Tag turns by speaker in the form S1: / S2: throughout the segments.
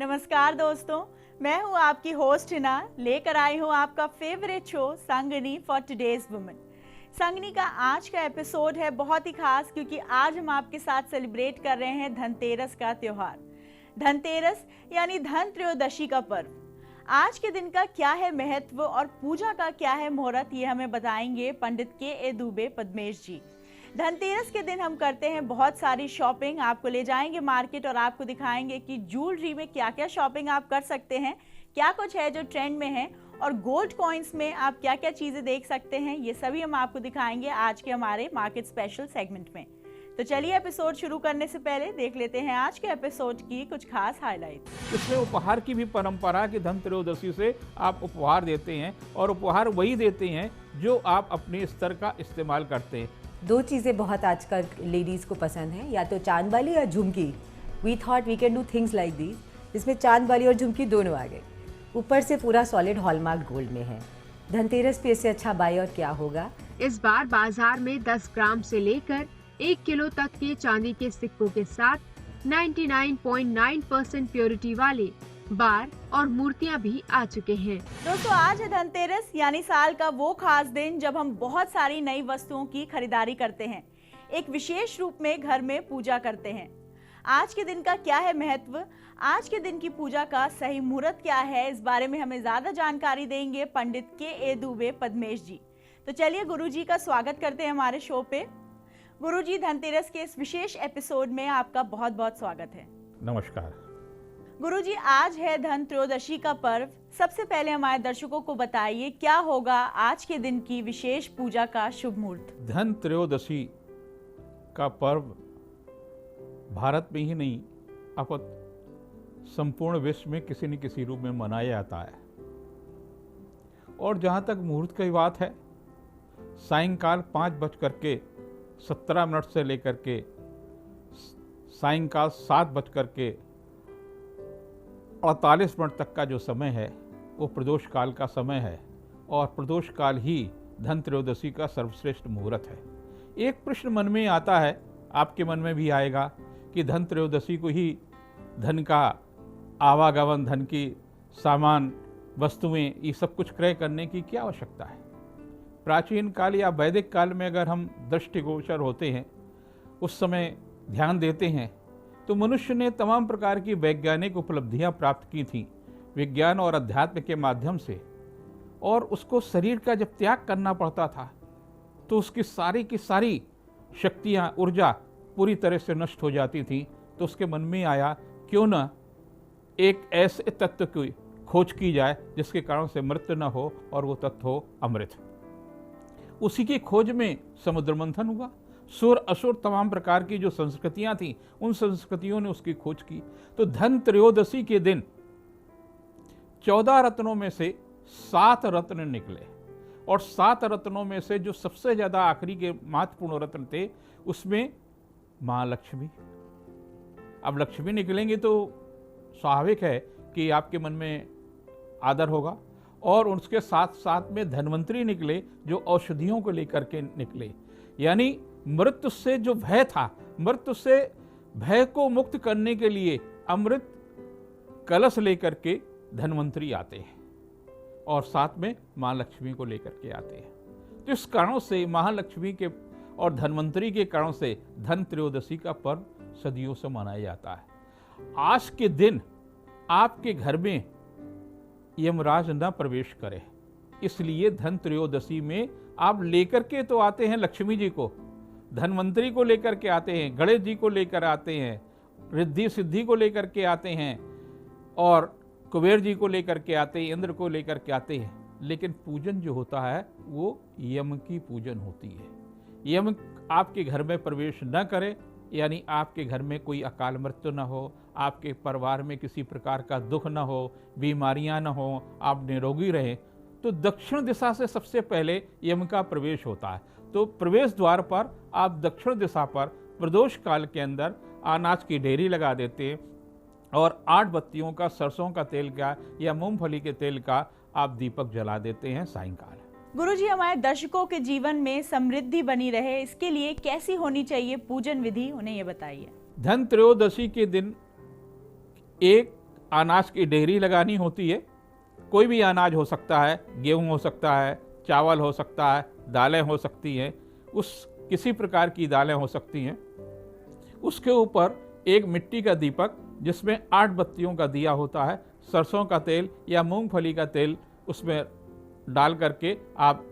S1: नमस्कार दोस्तों, मैं हूं आपकी होस्ट हिना, लेकर आई हूं आपका favourite show Sangini for today's women. संगनी का आज का एपिसोड है बहुत ही खास क्योंकि आज हम आपके साथ सेलिब्रेट कर रहे हैं धनतेरस का त्योहार। धनतेरस यानी धन त्रयोदशी का पर्व। आज के दिन का क्या है महत्व और पूजा का क्या है मुहूर्त, ये हमें बताएंगे पंडित के दुबे पद्मेश जी। धनतेरस के दिन हम करते हैं बहुत सारी शॉपिंग। आपको ले जाएंगे मार्केट और आपको दिखाएंगे कि ज्वेलरी में क्या क्या शॉपिंग आप कर सकते हैं, क्या कुछ है जो ट्रेंड में है, और गोल्ड कॉइन्स में आप क्या क्या चीजें देख सकते हैं। ये सभी हम आपको दिखाएंगे आज के हमारे मार्केट स्पेशल सेगमेंट में। तो चलिए एपिसोड शुरू करने से पहले देख लेते हैं आज के एपिसोड की कुछ खास हाईलाइट।
S2: इसमें उपहार की भी परंपरा कि धन त्रयोदशी से आप उपहार देते हैं और उपहार वही देते हैं जो आप अपने स्तर का इस्तेमाल करते हैं।
S3: दो चीज़ें बहुत आजकल लेडीज़ को पसंद हैं, या तो चांद वाली या झुमकी। We thought we can do things like these, जिसमें चांद वाली और झुमकी दोनों आ गए। ऊपर से पूरा सॉलिड हॉलमार्क गोल्ड में है। धनतेरस पे इससे अच्छा बाय और क्या होगा।
S4: इस बार बाजार में 10 ग्राम से लेकर 1 किलो तक के चांदी के सिक्कों के साथ 99.9% प्योरिटी वाले बार और मूर्तियां भी आ चुके हैं।
S1: दोस्तों, आज है धनतेरस यानी साल का वो खास दिन जब हम बहुत सारी नई वस्तुओं की खरीदारी करते हैं, एक विशेष रूप में घर में पूजा करते हैं। आज के दिन का क्या है महत्व, आज के दिन की पूजा का सही मुहूर्त क्या है, इस बारे में हमें ज्यादा जानकारी देंगे पंडित के दुबे पद्मेश जी। तो चलिए गुरुजी का स्वागत करते हैं हमारे शो पे। गुरुजी, धनतेरस के इस विशेष एपिसोड में आपका बहुत बहुत स्वागत है।
S2: नमस्कार।
S1: गुरुजी, आज है धन त्रयोदशी का पर्व। सबसे पहले हमारे दर्शकों को बताइए क्या होगा आज के दिन की विशेष पूजा का शुभ मुहूर्त।
S2: धन त्रयोदशी का पर्व भारत में ही नहीं अपितु संपूर्ण विश्व में किसी न किसी रूप में मनाया जाता है। और जहाँ तक मुहूर्त की बात है, सायंकाल 5:17 से लेकर के सायंकाल 7:48 तक का जो समय है वो प्रदोष काल का समय है, और प्रदोष काल ही धन त्रयोदशी का सर्वश्रेष्ठ मुहूर्त है। एक प्रश्न मन में आता है, आपके मन में भी आएगा, कि धन त्रयोदशी को ही धन का आवागमन, धन की सामान, वस्तुएं, ये सब कुछ क्रय करने की क्या आवश्यकता है। प्राचीन काल या वैदिक काल में अगर हम दृष्टिगोचर होते हैं, उस समय ध्यान देते हैं, तो मनुष्य ने तमाम प्रकार की वैज्ञानिक उपलब्धियां प्राप्त की थीं विज्ञान और अध्यात्म के माध्यम से। और उसको शरीर का जब त्याग करना पड़ता था तो उसकी सारी की सारी शक्तियां, ऊर्जा पूरी तरह से नष्ट हो जाती थी। तो उसके मन में आया, क्यों न एक ऐसे तत्व की खोज की जाए जिसके कारण से मृत्यु न हो, और वो तत्व हो अमृत। उसी की खोज में समुद्र मंथन हुआ। सुर असुर तमाम प्रकार की जो संस्कृतियां थीं, उन संस्कृतियों ने उसकी खोज की। तो धन त्रयोदशी के दिन 14 रत्नों में से 7 रत्न निकले, और 7 रत्नों में से जो सबसे ज्यादा आखिरी के महत्वपूर्ण रत्न थे, उसमें मां लक्ष्मी। अब लक्ष्मी निकलेंगे तो स्वाभाविक है कि आपके मन में आदर होगा। और उसके साथ साथ में धन्वंतरी निकले, जो औषधियों को लेकर के निकले। यानी मृत्यु से जो भय था, मृत्यु से भय को मुक्त करने के लिए अमृत कलश लेकर के धन्वंतरी आते हैं, और साथ में मां लक्ष्मी को लेकर के आते हैं। तो इस कारणों से महालक्ष्मी के और धन्वंतरी के कारण से धन त्रयोदशी का पर्व सदियों से मनाया जाता है। आज के दिन आपके घर में यमराज न प्रवेश करे, इसलिए धन त्रयोदशी में आप लेकर के तो आते हैं लक्ष्मी जी को, धन्वंतरी को लेकर के आते हैं, गणेश जी को लेकर आते हैं, रिद्धि सिद्धि को लेकर के आते हैं, और कुबेर जी को लेकर के आते हैं, इंद्र को लेकर के आते हैं। लेकिन पूजन जो होता है वो यम की पूजन होती है। यम आपके घर में प्रवेश न करे, यानी आपके घर में कोई अकाल मृत्यु न हो, आपके परिवार में किसी प्रकार का दुख न हो, बीमारियां न हो, आप निरोगी रहें, तो दक्षिण दिशा से सबसे पहले यम का प्रवेश होता है। तो प्रवेश द्वार पर आप दक्षिण दिशा पर प्रदोष काल के अंदर अनाज की ढेरी लगा देते हैं, और 8 बत्तियों का, सरसों का तेल का या मूंगफली के तेल का आप दीपक जला देते हैं सायंकाल।
S1: गुरुजी, हमारे दर्शकों के जीवन में समृद्धि बनी रहे, इसके लिए कैसी होनी चाहिए पूजन विधि, उन्हें ये बताइए।
S2: धन त्रयोदशी के दिन एक अनाज की डेहरी लगानी होती है। कोई भी अनाज हो सकता है, गेहूं हो सकता है, चावल हो सकता है, दालें हो सकती हैं, उस किसी प्रकार की दालें हो सकती हैं। उसके ऊपर एक मिट्टी का दीपक जिसमें 8 बत्तियों का दिया होता है, सरसों का तेल या मूंगफली का तेल उसमें डाल करके आप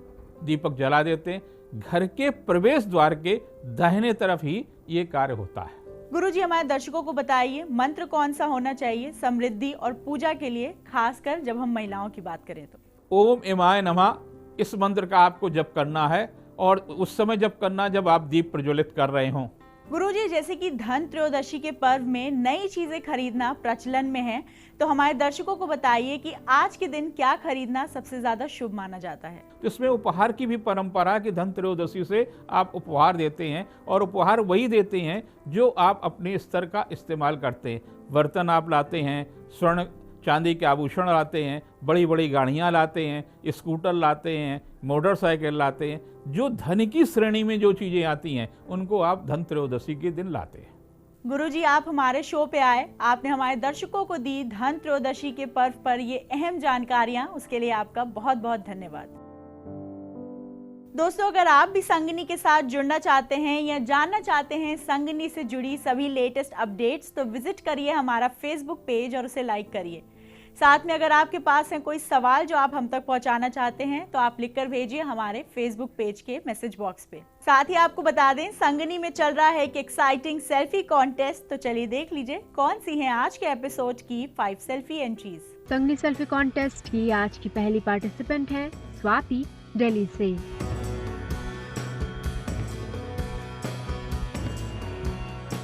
S2: दीपक जला देते हैं। घर के प्रवेश द्वार के दाहिने तरफ ही ये कार्य होता है।
S1: गुरुजी, हमारे दर्शकों को बताइए मंत्र कौन सा होना चाहिए समृद्धि और पूजा के लिए, खासकर जब हम महिलाओं की बात करें तो?
S2: ओम इमाय नमः, इस मंत्र का आपको जप करना है और उस समय जप करना जब आप दीप प्रज्वलित कर रहे हों।
S1: गुरुजी, जैसे कि धन त्रयोदशी के पर्व में नई चीजें खरीदना प्रचलन में है, तो हमारे दर्शकों को बताइए कि आज के दिन क्या खरीदना सबसे ज्यादा शुभ माना जाता है?
S2: तो इसमें उपहार की भी परंपरा कि धन त्रयोदशी से आप उपहार देते हैं और उपहार वही देते हैं जो आप अपने स्तर का इस्तेमाल करते हैं। बर्तन आप लाते हैं, स्वर्ण चांदी के आभूषण लाते हैं, बड़ी बड़ी गाड़ियाँ लाते हैं, स्कूटर लाते हैं, मोटरसाइकिल लाते हैं। जो धन की श्रेणी में जो चीज़ें आती हैं उनको आप धन त्रयोदशी के दिन लाते हैं।
S1: गुरुजी, आप हमारे शो पे आए, आपने हमारे दर्शकों को दी धन त्रयोदशी के पर्व पर ये अहम जानकारियां, उसके लिए आपका बहुत बहुत धन्यवाद। दोस्तों, अगर आप भी संगनी के साथ जुड़ना चाहते हैं या जानना चाहते हैं संगनी से जुड़ी सभी लेटेस्ट अपडेट्स, तो विजिट करिए हमारा फेसबुक पेज और उसे लाइक करिए। साथ में अगर आपके पास है कोई सवाल जो आप हम तक पहुंचाना चाहते हैं, तो आप लिखकर भेजिए हमारे फेसबुक पेज के मैसेज बॉक्स पे। साथ ही आपको बता दें, संगनी में चल रहा है एक एक्साइटिंग सेल्फी कॉन्टेस्ट, तो चलिए देख लीजिए कौन सी हैं आज के एपिसोड की 5 सेल्फी एंट्रीज।
S4: संगनी सेल्फी कॉन्टेस्ट की आज की पहली पार्टिसिपेंट है स्वाति, दिल्ली से।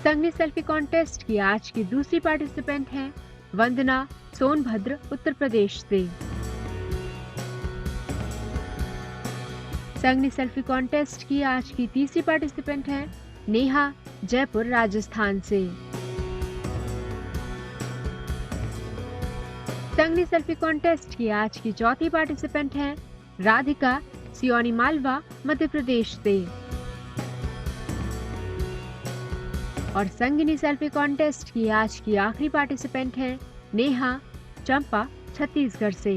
S4: संगनी सेल्फी कॉन्टेस्ट की आज की दूसरी पार्टिसिपेंट है वंदना, सोनभद्र, उत्तर प्रदेश से। संगनी सेल्फी कॉन्टेस्ट की आज की तीसरी पार्टिसिपेंट है नेहा, जयपुर, राजस्थान से। संगनी सेल्फी कॉन्टेस्ट की आज की चौथी पार्टिसिपेंट है राधिका, सियोनी, मालवा, मध्य प्रदेश से। और संगनी सेल्फी कॉन्टेस्ट की आज की आखिरी पार्टिसिपेंट है नेहा, चंपा, छत्तीसगढ़ से।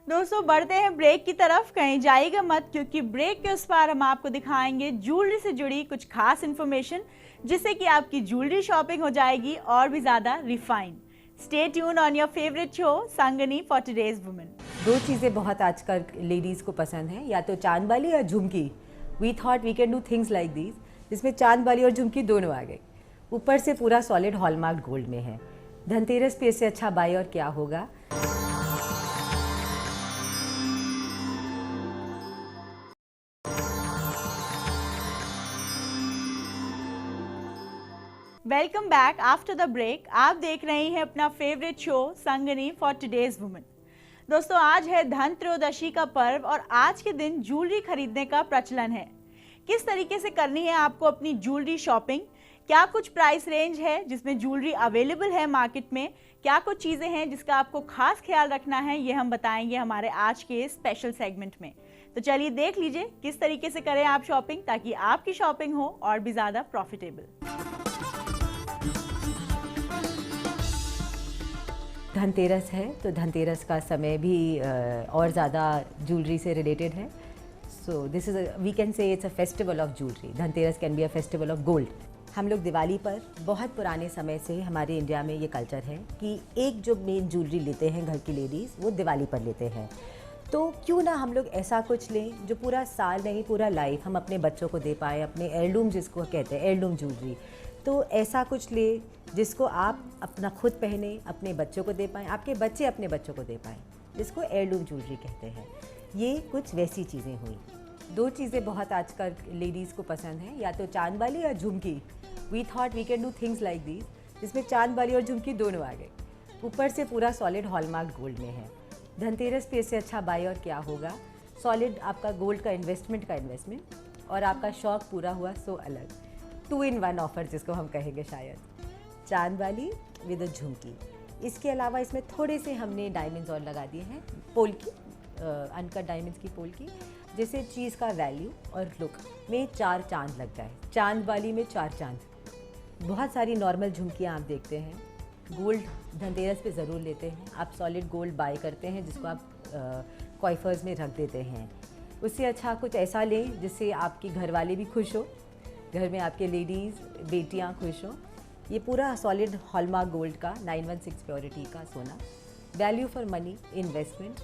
S1: दोस्तों, बढ़ते हैं ब्रेक की तरफ, कहीं जाइएगा मत, क्योंकि ब्रेक के उस पार हम आपको दिखाएंगे ज्वेलरी से जुड़ी कुछ खास इन्फॉर्मेशन, जिससे कि आपकी ज्वेलरी शॉपिंग हो जाएगी और भी ज्यादा refine. Stay tune on your favourite show Sangini for today's women.
S3: 2 चीज़ें बहुत आजकल लेडीज़ को पसंद है, या तो चांद वाली या झुमकी। We thought we can do things like these, जिसमें चांद वाली और झुमकी दोनों आ गई। ऊपर से पूरा सॉलिड हॉलमार्क गोल्ड में है। धनतेरस पे इससे अच्छा बाय और क्या होगा।
S1: Welcome back after the break. आप देख रहे हैं अपना favourite show Sangini for today's women. दोस्तों, आज है धन त्रयोदशी का पर्व और आज के दिन ज्वेलरी खरीदने का प्रचलन है। किस तरीके से करनी है आपको अपनी ज्वेलरी शॉपिंग, क्या कुछ प्राइस रेंज है जिसमें ज्वेलरी अवेलेबल है मार्केट में, क्या कुछ चीज़ें हैं जिसका आपको खास ख्याल रखना है, ये हम बताएंगे हमारे आज के स्पेशल सेगमेंट में। तो चलिए देख लीजिए किस तरीके से करें आप शॉपिंग, ताकि आपकी शॉपिंग हो और भी ज़्यादा प्रॉफिटेबल।
S3: धनतेरस है, तो धनतेरस का समय भी और ज़्यादा ज्वेलरी से रिलेटेड है। So this is we can say it's a festival of jewellery. Dhanteras can be a festival of gold. हम लोग दिवाली पर बहुत पुराने समय से हमारे इंडिया में ये कल्चर है कि एक जो मेन ज्वेलरी लेते हैं घर की लेडीज़, वो दिवाली पर लेते हैं। तो क्यों ना हम लोग ऐसा कुछ लें जो पूरा साल नहीं, पूरा लाइफ हम अपने बच्चों को दे पाएँ, अपने एयरलूम जिसको कहते हैं, एयरलूम ज्वेलरी। तो ऐसा कुछ ले जिसको आप अपना खुद पहने, अपने बच्चों को दे पाएँ, आपके बच्चे अपने बच्चों को दे पाएँ, जिसको एयरलूम ज्वेलरी कहते हैं। ये कुछ वैसी चीज़ें हुई। 2 चीज़ें बहुत आजकल लेडीज़ को पसंद हैं, या तो चांद वाली या झुमकी। We thought we can do things like these, जिसमें चांद वाली और झुमकी दोनों आ गए। ऊपर से पूरा सॉलिड हॉलमार्क गोल्ड में है। धनतेरस पे इससे अच्छा बाय और क्या होगा। सॉलिड आपका गोल्ड का इन्वेस्टमेंट और आपका शौक पूरा हुआ। सो अलग 2 in 1 ऑफर जिसको हम कहेंगे शायद। चांद वाली विद झुमकी। इसके अलावा इसमें थोड़े से हमने डायमंड्स और लगा दिए हैं, पोल की, अनकट डायमंड्स की पोल की, जिससे चीज़ का वैल्यू और लुक में 4 चांद लग जाए। चांद वाली में 4 चांद। बहुत सारी नॉर्मल झुमकियाँ आप देखते हैं, गोल्ड धनतेरस पे ज़रूर लेते हैं। आप सॉलिड गोल्ड बाय करते हैं जिसको आप कॉइफर्स में रख देते हैं। उससे अच्छा कुछ ऐसा लें जिससे आपके घर वाले भी खुश हो, घर में आपके लेडीज़ बेटियां खुश हो। ये पूरा सॉलिड हॉलमार्क गोल्ड का 916 प्योरिटी का सोना, वैल्यू फॉर मनी इन्वेस्टमेंट।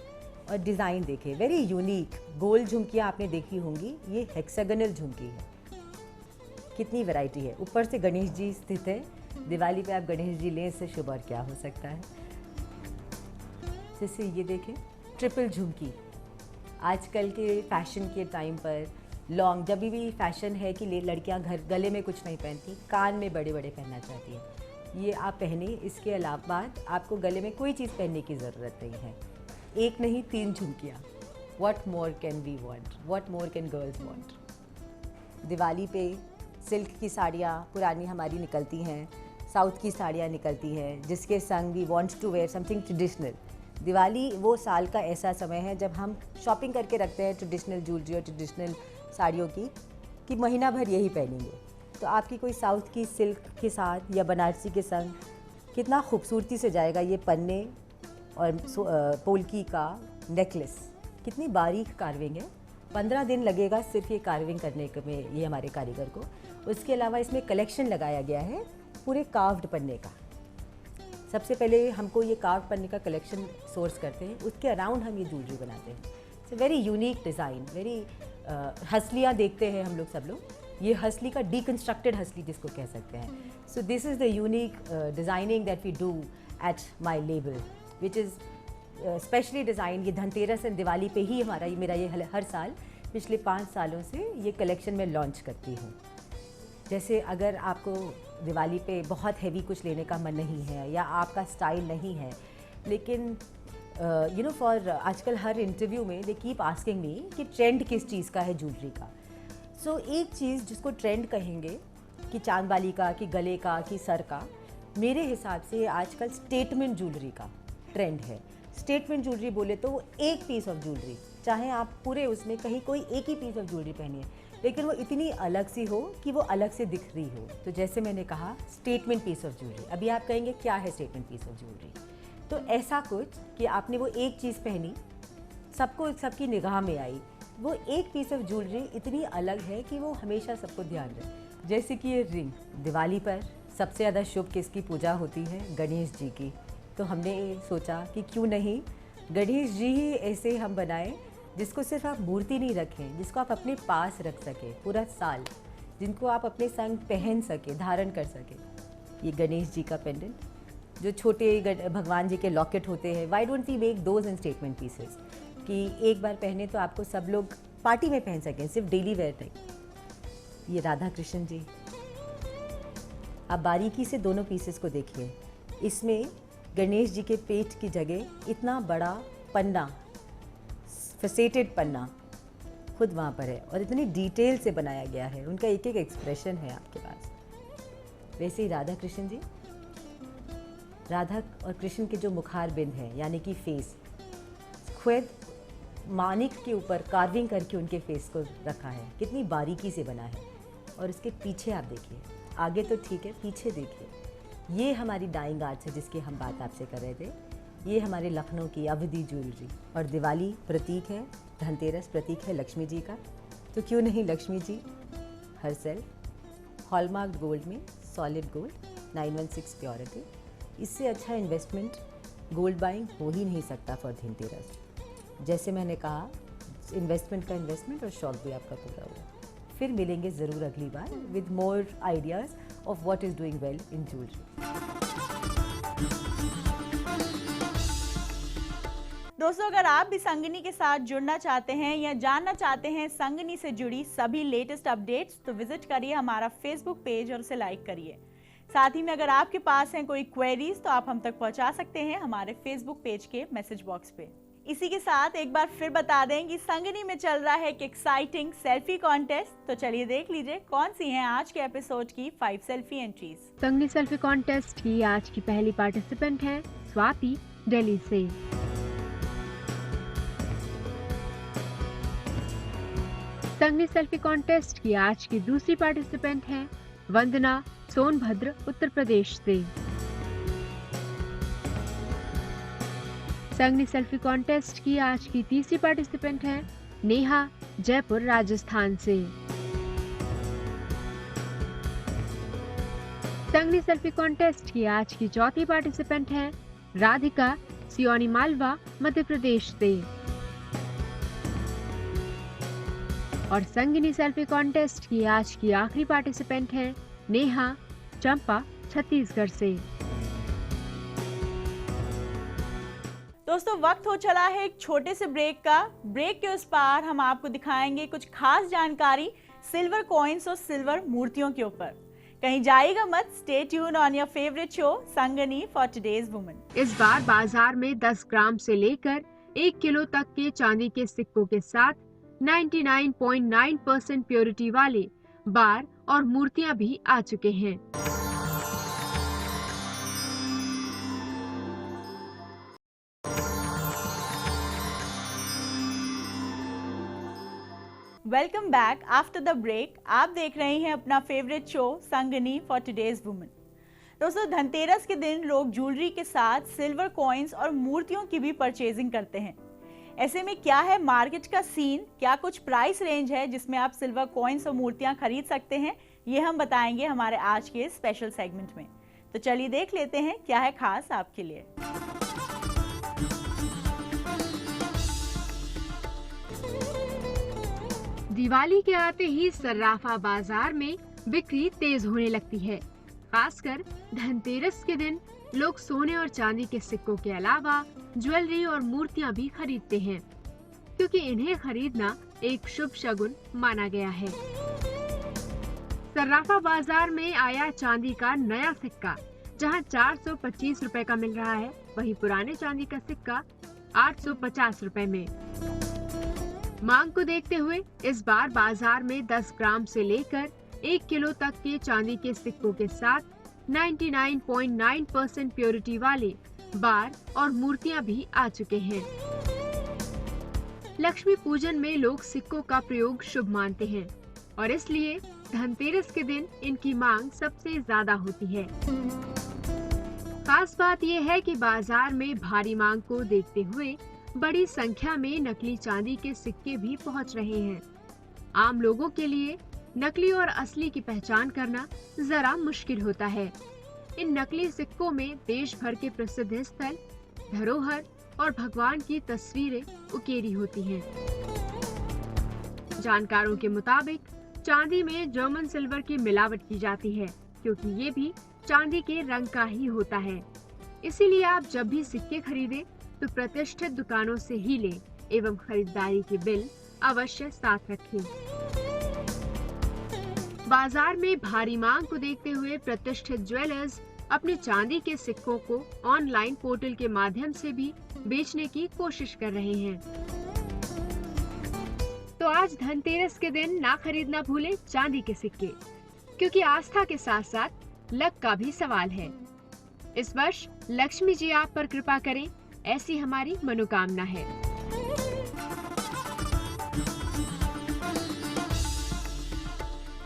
S3: और डिज़ाइन देखिए, वेरी यूनिक गोल्ड झुमकियाँ आपने देखी होंगी, ये हेक्सागोनल झुमकी है। कितनी वैरायटी है। ऊपर से गणेश जी स्थित है, दिवाली पे आप गणेश जी लें, इससे शुभ और क्या हो सकता है। जैसे ये देखें, ट्रिपल झुमकी। आजकल के फैशन के टाइम पर लॉन्ग, जब भी फैशन है कि लड़कियां घर गले में कुछ नहीं पहनती, कान में बड़े बड़े पहनना चाहती हैं, ये आप पहने। इसके अलावा आपको गले में कोई चीज़ पहनने की ज़रूरत नहीं है। एक नहीं 3 झुमकियाँ। What more can we want, what more can girls want. Diwali पे सिल्क की साड़ियाँ पुरानी हमारी निकलती हैं, साउथ की साड़ियाँ निकलती हैं, जिसके संग we want to wear something traditional. Diwali वो साल का ऐसा समय है जब हम शॉपिंग करके रखते हैं ट्रेडिशनल ज्वेलरी और ट्रेडिशनल साड़ियों की, कि महीना भर यही पहनेंगे। तो आपकी कोई साउथ की सिल्क के साथ या बनारसी के संग कितना खूबसूरती से जाएगा ये पन्ने और पोल्की का नेकलेस। कितनी बारीक कार्विंग है, 15 दिन लगेगा सिर्फ ये कार्विंग करने में ये हमारे कारीगर को। उसके अलावा इसमें कलेक्शन लगाया गया है पूरे कार्व्ड पन्ने का। सबसे पहले हमको ये कार्व्ड पन्ने का कलेक्शन सोर्स करते हैं, उसके अराउंड हम ये ज्वेलरी बनाते हैं। It's very unique design, very हसलियाँ देखते हैं हम लोग सब लोग, ये हसली का डिकन्स्ट्रक्टेड हसली जिसको कह सकते हैं। So this is the unique designing that we do at my label, which is specially design. ये धनतेरस एंड दिवाली पे ही हमारा मेरा ये हर साल पिछले 5 सालों से ये कलेक्शन में लॉन्च करती हूँ। जैसे अगर आपको दिवाली पे बहुत हैवी कुछ लेने का मन नहीं है या आपका स्टाइल नहीं है, लेकिन यू नो फॉर आजकल हर इंटरव्यू में दे कीप आस्किंग मी कि ट्रेंड किस चीज़ का है ज्वेलरी का। सो एक चीज़ जिसको ट्रेंड कहेंगे कि चांद बाली का, कि गले का, कि सर का, मेरे हिसाब से आजकल स्टेटमेंट ज्वेलरी का ट्रेंड है। स्टेटमेंट ज्वेलरी बोले तो वो एक पीस ऑफ ज्वेलरी, चाहे आप पूरे उसमें कहीं कोई एक ही पीस ऑफ ज्वेलरी पहनिए, लेकिन वो इतनी अलग सी हो कि वो अलग से दिख रही हो। तो जैसे मैंने कहा स्टेटमेंट पीस ऑफ ज्वेलरी। अभी आप कहेंगे क्या है स्टेटमेंट पीस ऑफ ज्वेलरी, तो ऐसा कुछ कि आपने वो एक चीज़ पहनी, सबको सबकी निगाह में आई, वो एक पीस ऑफ ज्वेलरी इतनी अलग है कि वो हमेशा सबको ध्यान रहे। जैसे कि ये रिंग, दिवाली पर सबसे ज़्यादा शुभ किसकी पूजा होती है? गणेश जी की। तो हमने सोचा कि क्यों नहीं गणेश जी ही ऐसे हम बनाएं जिसको सिर्फ आप मूर्ति नहीं रखें, जिसको आप अपने पास रख सकें पूरा साल, जिनको आप अपने संग पहन सके, धारण कर सके। ये गणेश जी का पेंडेंट, जो छोटे भगवान जी के लॉकेट होते हैं, why don't we make those in statement pieces, कि एक बार पहने तो आपको सब लोग पार्टी में पहन सकें, सिर्फ डेली वेयर नहीं। ये राधा कृष्ण जी, आप बारीकी से दोनों पीसेस को देखिए। इसमें गणेश जी के पेट की जगह इतना बड़ा पन्ना, फेसेटेड पन्ना खुद वहाँ पर है और इतनी डिटेल से बनाया गया है, उनका एक एक एक्सप्रेशन है आपके पास। वैसे ही राधा कृष्ण जी, राधा और कृष्ण के जो मुखार बिंद हैं यानी कि फेस, खुद मानिक के ऊपर कार्विंग करके उनके फेस को रखा है, कितनी बारीकी से बना है। और इसके पीछे आप देखिए, आगे तो ठीक है, पीछे देखिए, ये हमारी डाइंग आर्ट्स है जिसकी हम बात आपसे कर रहे थे। ये हमारे लखनऊ की अवधी ज्वेलरी। और दिवाली प्रतीक है, धनतेरस प्रतीक है लक्ष्मी जी का, तो क्यों नहीं Lakshmi ji her self hallmark gold में, सॉलिड गोल्ड 916 प्योरिटी। इससे अच्छा इन्वेस्टमेंट गोल्ड बाइंग हो ही नहीं सकता फॉर धनतेरस। जैसे मैंने कहा, इन्वेस्टमेंट का इन्वेस्टमेंट और शौक भी आपका पूरा हुआ। फिर मिलेंगे ज़रूर अगली बार with more ideas of what is doing well in jewellery.
S1: दोस्तों, अगर आप भी संगनी के साथ जुड़ना चाहते हैं या जानना चाहते हैं संगनी से जुड़ी सभी लेटेस्ट अपडेट्स, तो विजिट करिए हमारा फेसबुक पेज और उसे लाइक करिए। साथ ही में अगर आपके पास हैं कोई क्वेरीज तो आप हम तक पहुंचा सकते हैं हमारे फेसबुक पेज के मैसेज बॉक्स पे। इसी के साथ एक बार फिर बता दें कि संगनी में चल रहा है एक एक्साइटिंग सेल्फी कॉन्टेस्ट, तो चलिए देख लीजिए कौन सी हैं आज के एपिसोड की 5 सेल्फी एंट्रीज।
S4: संगनी सेल्फी कॉन्टेस्ट की आज की पहली पार्टिसिपेंट है स्वाति, दिल्ली से। संगनी सेल्फी कॉन्टेस्ट की आज की दूसरी पार्टिसिपेंट है वंदना, सोनभद्र उत्तर प्रदेश से। संगनी सेल्फी कॉन्टेस्ट की आज की तीसरी पार्टिसिपेंट है नेहा, जयपुर राजस्थान से। संगनी सेल्फी कॉन्टेस्ट की आज की चौथी पार्टिसिपेंट है राधिका, सियोनी मालवा मध्य प्रदेश से। और संगिनी सेल्फी कॉन्टेस्ट की आज की आखिरी पार्टिसिपेंट है नेहा, चंपा छत्तीसगढ़ से।
S1: दोस्तों वक्त हो चला है एक छोटे से ब्रेक का। ब्रेक के उस पार हम आपको दिखाएंगे कुछ खास जानकारी सिल्वर कॉइन्स और सिल्वर मूर्तियों के ऊपर। कहीं जाइएगा मत, stay tune on your favourite show Sangini for today's women.
S4: इस बार बाजार में 10 ग्राम से लेकर 1 किलो तक के चांदी के सिक्कों के साथ 99.9% प्योरिटी वाले बार और मूर्तियां भी आ चुके हैं।
S1: Welcome back after the break. आप देख रहे हैं अपना favourite show Sangini for today's women. दोस्तों धनतेरस के दिन लोग ज्वेलरी के साथ सिल्वर कॉइन्स और मूर्तियों की भी परचेजिंग करते हैं। ऐसे में क्या है मार्केट का सीन, क्या कुछ प्राइस रेंज है जिसमें आप सिल्वर कॉइन्स और मूर्तियां खरीद सकते हैं, ये हम बताएंगे हमारे आज के स्पेशल सेगमेंट में। तो चलिए देख लेते हैं क्या है खास आपके लिए।
S4: दिवाली के आते ही सर्राफा बाजार में बिक्री तेज होने लगती है। खासकर धनतेरस के दिन लोग सोने और चांदी के सिक्कों के अलावा ज्वेलरी और मूर्तियां भी खरीदते हैं, क्योंकि इन्हें खरीदना एक शुभ शगुन माना गया है। सर्राफा बाजार में आया चांदी का नया सिक्का, जहां 425 रुपए का मिल रहा है, वहीं पुराने चांदी का सिक्का 850 रुपए में। मांग को देखते हुए इस बार बाजार में 10 ग्राम से लेकर 1 किलो तक के चांदी के सिक्कों के साथ 99.9% प्योरिटी वाले बार और मूर्तियां भी आ चुके हैं। लक्ष्मी पूजन में लोग सिक्कों का प्रयोग शुभ मानते हैं और इसलिए धनतेरस के दिन इनकी मांग सबसे ज्यादा होती है। खास बात यह है कि बाजार में भारी मांग को देखते हुए बड़ी संख्या में नकली चांदी के सिक्के भी पहुंच रहे हैं। आम लोगों के लिए नकली और असली की पहचान करना जरा मुश्किल होता है। इन नकली सिक्कों में देश भर के प्रसिद्ध स्थल, धरोहर और भगवान की तस्वीरें उकेरी होती हैं। जानकारों के मुताबिक चांदी में जर्मन सिल्वर की मिलावट की जाती है, क्योंकि ये भी चांदी के रंग का ही होता है। इसीलिए आप जब भी सिक्के खरीदें तो प्रतिष्ठित दुकानों से ही लें एवं खरीदारी की बिल अवश्य साथ रखें। बाजार में भारी मांग को देखते हुए प्रतिष्ठित ज्वेलर्स अपने चांदी के सिक्कों को ऑनलाइन पोर्टल के माध्यम से भी बेचने की कोशिश कर रहे हैं। तो आज धनतेरस के दिन ना खरीदना भूलें चांदी के सिक्के, क्योंकि आस्था के साथ साथ लक का भी सवाल है। इस वर्ष लक्ष्मी जी आप पर कृपा करें, ऐसी हमारी मनोकामना है।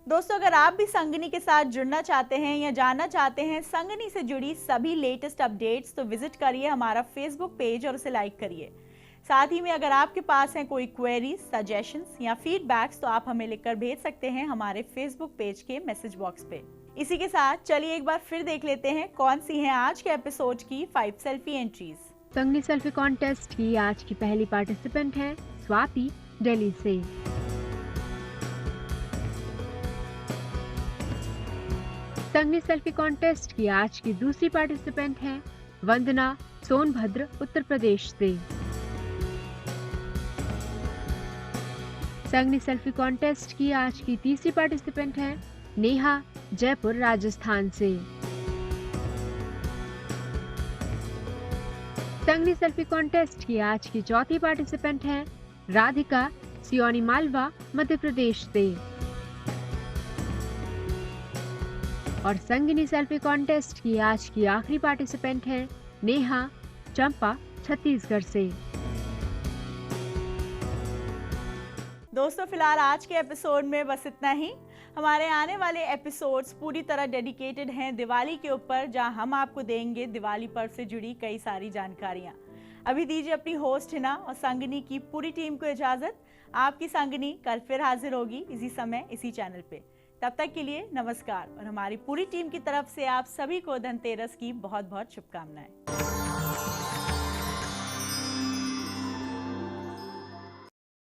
S1: दोस्तों अगर आप भी संगनी के साथ जुड़ना चाहते हैं या जानना चाहते हैं संगनी से जुड़ी सभी लेटेस्ट अपडेट्स, तो विजिट करिए हमारा फेसबुक पेज और उसे लाइक करिए। साथ ही में अगर आपके पास हैं कोई क्वेरीज, सजेशंस या फीडबैक्स, तो आप हमें लिखकर भेज सकते हैं हमारे फेसबुक पेज के मैसेज बॉक्स पे। इसी के साथ चलिए एक बार फिर देख लेते हैं कौन सी हैं आज के एपिसोड की 5 सेल्फी एंट्रीज।
S4: संगनी सेल्फी कॉन्टेस्ट की आज की पहली पार्टिसिपेंट है स्वाति, दिल्ली से। संगनी सेल्फी कॉन्टेस्ट की आज की दूसरी पार्टिसिपेंट है वंदना, सोनभद्र उत्तर प्रदेश से। संगनी सेल्फी कॉन्टेस्ट की आज की तीसरी पार्टिसिपेंट है नेहा, जयपुर राजस्थान से। संगनी सेल्फी कॉन्टेस्ट की आज की चौथी पार्टिसिपेंट है राधिका, सियोनी मालवा मध्य प्रदेश से। और संगनी सेल्फी कॉन्टेस्ट की आज की आखिरी पार्टिसिपेंट है नेहा, चंपा छत्तीसगढ़ से।
S1: दोस्तों फिलहाल आज के एपिसोड में बस इतना ही। हमारे आने वाले एपिसोड्स पूरी तरह डेडिकेटेड हैं दिवाली के ऊपर, जहां हम आपको देंगे दिवाली पर्व से जुड़ी कई सारी जानकारियां। अभी दीजिए अपनी होस्ट हिना और संगनी की पूरी टीम को इजाजत। आपकी संगनी कल फिर हाजिर होगी इसी समय इसी चैनल पे। तब तक के लिए नमस्कार और हमारी पूरी टीम की तरफ से आप सभी को धनतेरस की बहुत बहुत शुभकामनाएं।